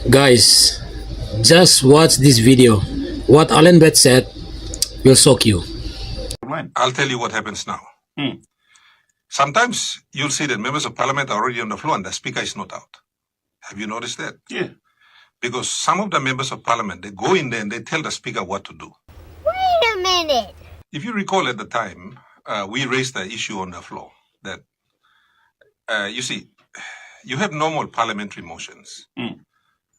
Guys, just watch this video. What Alan Bet said will shock you. I'll tell you what happens now. Sometimes you'll see that members of parliament are already on the floor and the speaker is not out. Have you noticed that? Yeah. Because some of the members of parliament, they go in there and they tell the speaker what to do. Wait a minute. If you recall at the time, we raised the issue on the floor that, you see, you have normal parliamentary motions.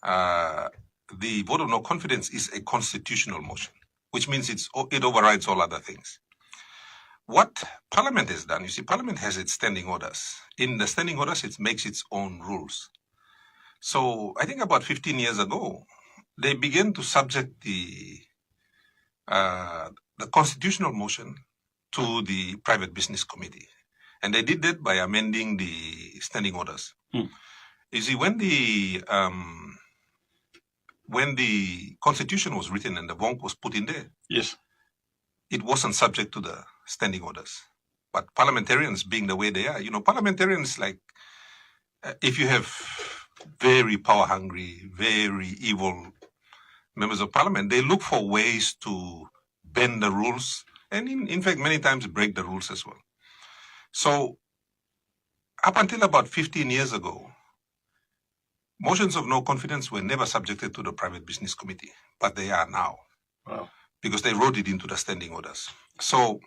The vote of no confidence is a constitutional motion, which means it overrides all other things. What Parliament has done, you see, Parliament has its standing orders. In the standing orders, it makes its own rules. So I think about 15 years ago, they began to subject the constitutional motion to the private business committee. And they did that by amending the standing orders. You see, when the constitution was written and the VONC was put in there, Yes. it wasn't subject to the standing orders. But parliamentarians being the way they are, parliamentarians, like, if you have very power hungry, very evil members of parliament, they look for ways to bend the rules and in fact, many times break the rules as well. So up until about 15 years ago, motions of no confidence were never subjected to the private business committee, but they are now. Wow. Because they wrote it into the standing orders. So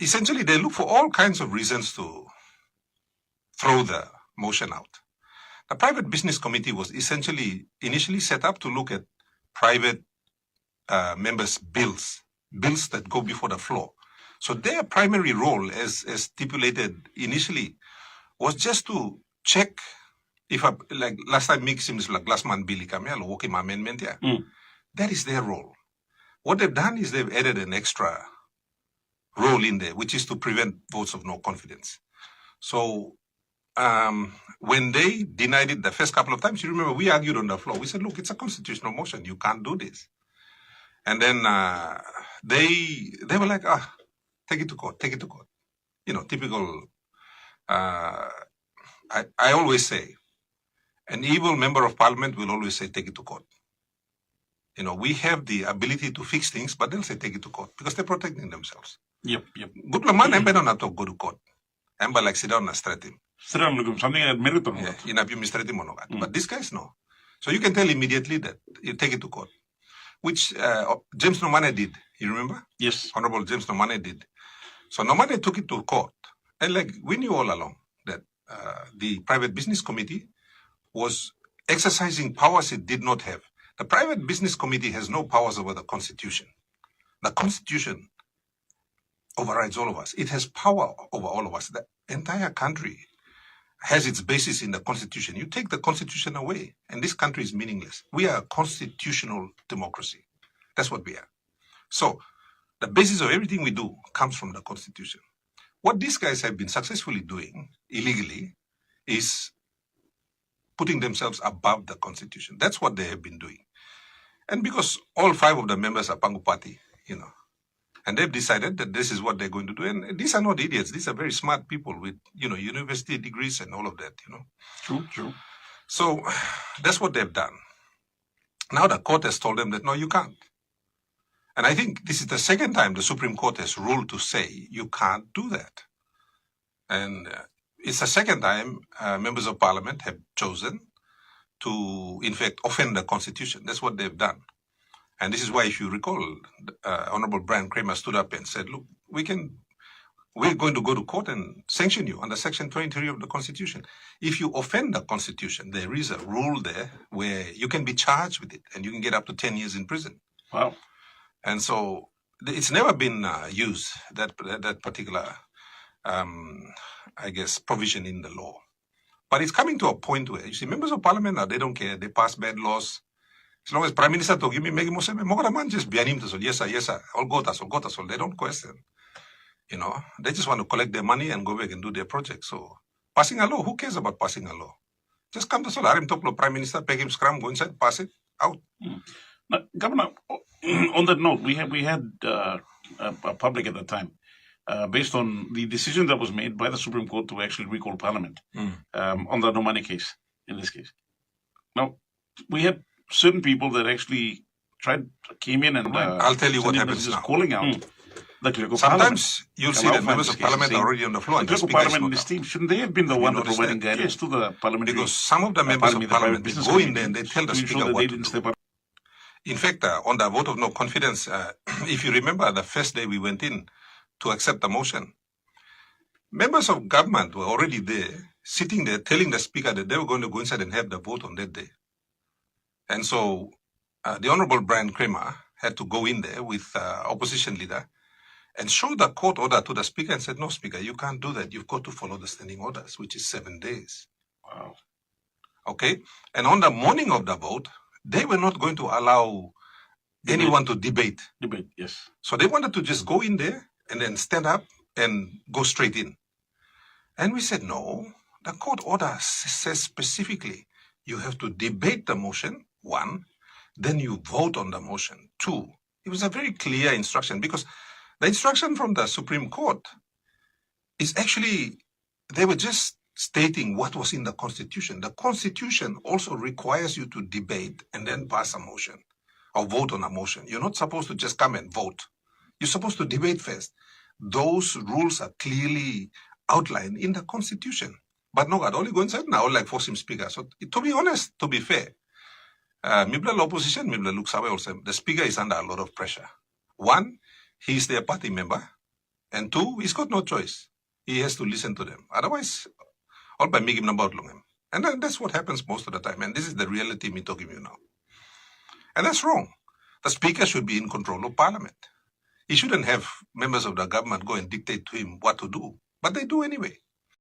essentially, they look for all kinds of reasons to throw the motion out. The private business committee was essentially initially set up to look at private members' bills that go before the floor. So their primary role, as stipulated initially, was just to check if, like last time, seems like last month, Billy Kamel, walking amendment, yeah. That is their role. What they've done is they've added an extra role in there, which is to prevent votes of no confidence. So when they denied it the first couple of times, you remember we argued on the floor. We said, look, it's a constitutional motion. You can't do this. And then they were like, take it to court, take it to court. Typical. I always say, an evil member of parliament will always say, take it to court. We have the ability to fix things, but they'll say take it to court because they're protecting themselves. Yep. Good man, I'm better not to go to court. I'm like sit down and straight him. Something that merit on that. But these guys know. So you can tell immediately that you take it to court, which James Nomane did. You remember? Yes. Honorable James Nomane did. So Nomane took it to court. And like we knew all along that the private business committee was exercising powers it did not have. The private business committee has no powers over the constitution. The constitution overrides all of us. It has power over all of us. The entire country has its basis in the constitution. You take the constitution away, and this country is meaningless. We are a constitutional democracy. That's what we are. So the basis of everything we do comes from the constitution. What these guys have been successfully doing illegally is putting themselves above the constitution. That's what they have been doing. And because all 5 of the members are Pangu Party, and they've decided that this is what they're going to do. And these are not idiots. These are very smart people with, university degrees and all of that, True. So that's what they've done. Now the court has told them that, no, you can't. And I think this is the second time the Supreme Court has ruled to say you can't do that. And it's the second time members of parliament have chosen to, in fact, offend the constitution. That's what they've done. And this is why, if you recall, Honorable Brian Kramer stood up and said, look, we're going to go to court and sanction you under Section 23 of the Constitution. If you offend the Constitution, there is a rule there where you can be charged with it and you can get up to 10 years in prison. Wow. And so it's never been used, that particular, provision in the law. But it's coming to a point where, you see, members of parliament, they don't care. They pass bad laws. As long as Prime Minister to give me make just bianim to yes sir, all go. They don't question. They just want to collect their money and go back and do their project. So passing a law, who cares about passing a law? Just come to Solarim top Prime Minister, peg him scrum, go inside, pass it out. Now, Governor, on that note, we had a public at the time, based on the decision that was made by the Supreme Court to actually recall Parliament on the Nomane case, in this case. Now, we had certain people that actually came in and I'll tell you what sending happens messages now. calling out the clerk of parliament. Sometimes you'll Come see out that from members this of case and parliament saying, are already on the floor The and the clerk of speaker is parliament and not his out. team, shouldn't they have been the Have you one that noticed providing that? guidance to the parliamentary? Because some of the members of the parliament, they business go in committee there and they tell the to ensure speaker that what they to didn't do. step up. In fact, on the vote of no confidence, if you remember the first day we went in to accept the motion, members of government were already there, sitting there, telling the speaker that they were going to go inside and have the vote on that day. And so the Honorable Brian Kramer had to go in there with opposition leader and show the court order to the speaker and said, no, speaker, you can't do that. You've got to follow the standing orders, which is 7 days. Wow. Okay? And on the morning of the vote, they were not going to allow anyone to debate. Debate, yes. So they wanted to just go in there and then stand up and go straight in. And we said, no, the court order says specifically you have to debate the motion, 1, then you vote on the motion, 2. It was a very clear instruction because the instruction from the Supreme Court is actually, they were just stating what was in the Constitution. The Constitution also requires you to debate and then pass a motion or vote on a motion. You're not supposed to just come and vote. You're supposed to debate first. Those rules are clearly outlined in the Constitution. But no, God, only go inside now, like force him speaker. So to be honest, to be fair, Mibla opposition, Mibla looks away also. The speaker is under a lot of pressure. 1, he's their party member. And 2, he's got no choice. He has to listen to them. Otherwise, all by making them about long. And then that's what happens most of the time. And this is the reality me talking to you now. And that's wrong. The speaker should be in control of parliament. He shouldn't have members of the government go and dictate to him what to do. But they do anyway.